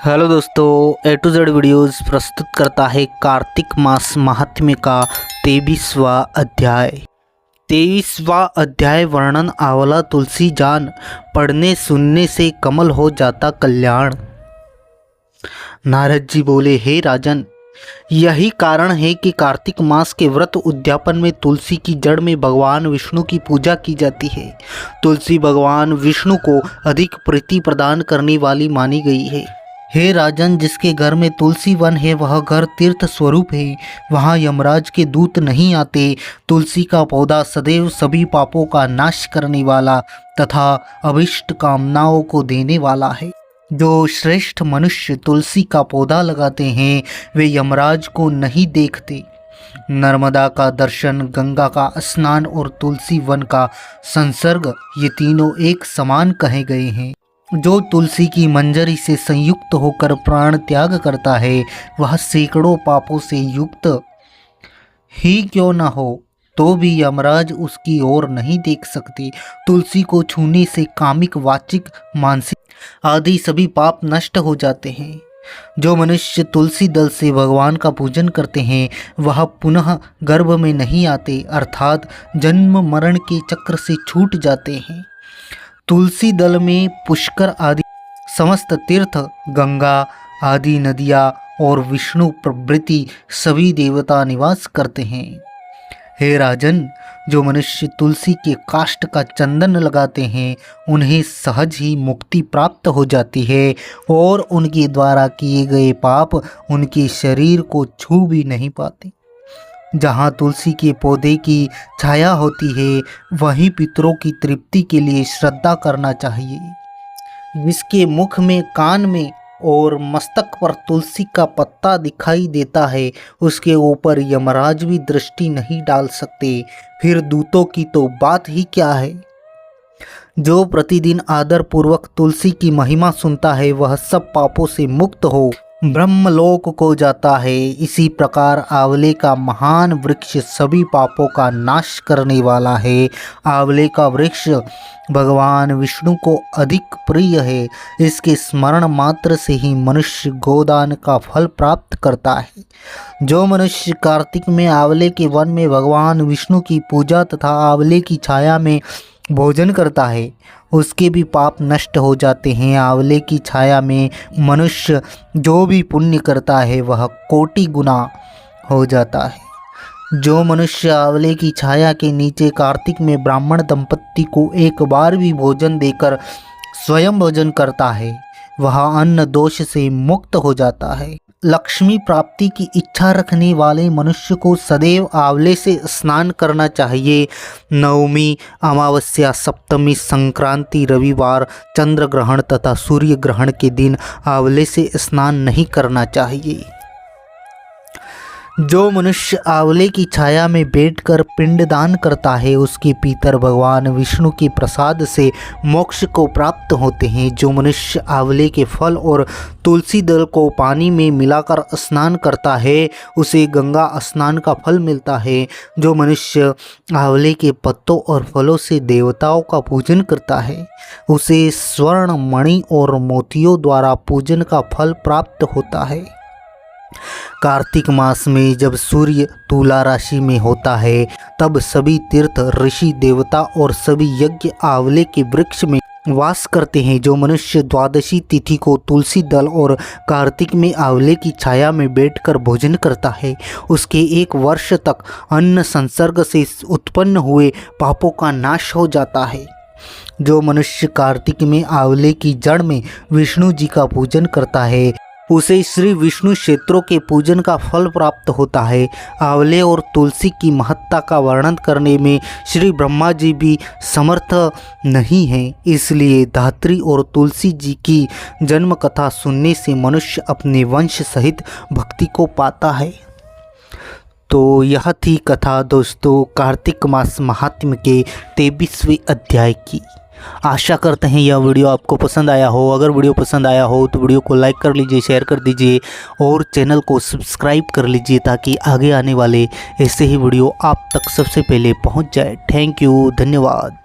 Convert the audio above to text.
Hello दोस्तों, ए to Z videos प्रस्तुत करता है कार्तिक मास महात्म्य का 23वां अध्याय। 23वां अध्याय वर्णन आंवला तुलसी जान, पढ़ने सुनने से कमल हो जाता कल्याण। नारद जी बोले, हे राजन, यही कारण है कि कार्तिक मास के व्रत उद्यापन में तुलसी की जड़ में भगवान विष्णु की पूजा की जाती है। तुलसी भगवान विष्णु को अधिक प्रीति प्रदान करने वाली मानी गई है। हे राजन, जिसके घर में तुलसी वन है वह घर तीर्थ स्वरूप है, वहाँ यमराज के दूत नहीं आते। तुलसी का पौधा सदैव सभी पापों का नाश करने वाला तथा अभिष्ट कामनाओं को देने वाला है। जो श्रेष्ठ मनुष्य तुलसी का पौधा लगाते हैं वे यमराज को नहीं देखते। नर्मदा का दर्शन, गंगा का स्नान और तुलसी वन का संसर्ग, ये तीनों एक समान कहे गए हैं। जो तुलसी की मंजरी से संयुक्त होकर प्राण त्याग करता है वह सैकड़ों पापों से युक्त ही क्यों न हो तो भी यमराज उसकी ओर नहीं देख सकते। तुलसी को छूने से कामिक, वाचिक, मानसिक आदि सभी पाप नष्ट हो जाते हैं। जो मनुष्य तुलसी दल से भगवान का पूजन करते हैं वह पुनः गर्भ में नहीं आते, अर्थात जन्म मरण के चक्र से छूट जाते हैं। तुलसी दल में पुष्कर आदि समस्त तीर्थ, गंगा आदि नदियाँ और विष्णु प्रभृति सभी देवता निवास करते हैं। हे राजन, जो मनुष्य तुलसी के काष्ठ का चंदन लगाते हैं उन्हें सहज ही मुक्ति प्राप्त हो जाती है और उनके द्वारा किए गए पाप उनके शरीर को छू भी नहीं पाते। जहाँ तुलसी के पौधे की छाया होती है वहीं पितरों की तृप्ति के लिए श्रद्धा करना चाहिए। जिसके मुख में, कान में और मस्तक पर तुलसी का पत्ता दिखाई देता है उसके ऊपर यमराज भी दृष्टि नहीं डाल सकते, फिर दूतों की तो बात ही क्या है। जो प्रतिदिन आदर पूर्वक तुलसी की महिमा सुनता है वह सब पापों से मुक्त हो ब्रह्मलोक को जाता है। इसी प्रकार आंवले का महान वृक्ष सभी पापों का नाश करने वाला है। आंवले का वृक्ष भगवान विष्णु को अधिक प्रिय है। इसके स्मरण मात्र से ही मनुष्य गोदान का फल प्राप्त करता है। जो मनुष्य कार्तिक में आंवले के वन में भगवान विष्णु की पूजा तथा आंवले की छाया में भोजन करता है उसके भी पाप नष्ट हो जाते हैं। आंवले की छाया में मनुष्य जो भी पुण्य करता है वह कोटि गुना हो जाता है। जो मनुष्य आंवले की छाया के नीचे कार्तिक में ब्राह्मण दंपत्ति को एक बार भी भोजन देकर स्वयं भोजन करता है वह अन्न दोष से मुक्त हो जाता है। लक्ष्मी प्राप्ति की इच्छा रखने वाले मनुष्य को सदैव आंवले से स्नान करना चाहिए। नवमी, अमावस्या, सप्तमी, संक्रांति, रविवार, चंद्र ग्रहण तथा सूर्य ग्रहण के दिन आंवले से स्नान नहीं करना चाहिए। जो मनुष्य आंवले की छाया में बैठकर पिंडदान करता है उसके पितर भगवान विष्णु के प्रसाद से मोक्ष को प्राप्त होते हैं। जो मनुष्य आंवले के फल और तुलसी दल को पानी में मिलाकर स्नान करता है उसे गंगा स्नान का फल मिलता है। जो मनुष्य आंवले के पत्तों और फलों से देवताओं का पूजन करता है उसे स्वर्ण, मणि और मोतियों द्वारा पूजन का फल प्राप्त होता है। कार्तिक मास में जब सूर्य तुला राशि में होता है तब सभी तीर्थ, ऋषि, देवता और सभी यज्ञ आंवले के वृक्ष में वास करते हैं। जो मनुष्य द्वादशी तिथि को तुलसी दल और कार्तिक में आंवले की छाया में बैठकर भोजन करता है उसके 1 वर्ष तक अन्न संसर्ग से उत्पन्न हुए पापों का नाश हो जाता है। जो मनुष्य कार्तिक में आंवले की जड़ में विष्णु जी का पूजन करता है उसे श्री विष्णु क्षेत्रों के पूजन का फल प्राप्त होता है। आंवले और तुलसी की महत्ता का वर्णन करने में श्री ब्रह्मा जी भी समर्थ नहीं हैं, इसलिए धात्री और तुलसी जी की जन्म कथा सुनने से मनुष्य अपने वंश सहित भक्ति को पाता है। तो यह थी कथा दोस्तों कार्तिक मास महात्म्य के 23वें अध्याय की। आशा करते हैं यह वीडियो आपको पसंद आया हो। अगर वीडियो पसंद आया हो तो वीडियो को लाइक कर लीजिए, शेयर कर दीजिए और चैनल को सब्सक्राइब कर लीजिए ताकि आगे आने वाले ऐसे ही वीडियो आप तक सबसे पहले पहुंच जाए। थैंक यू, धन्यवाद।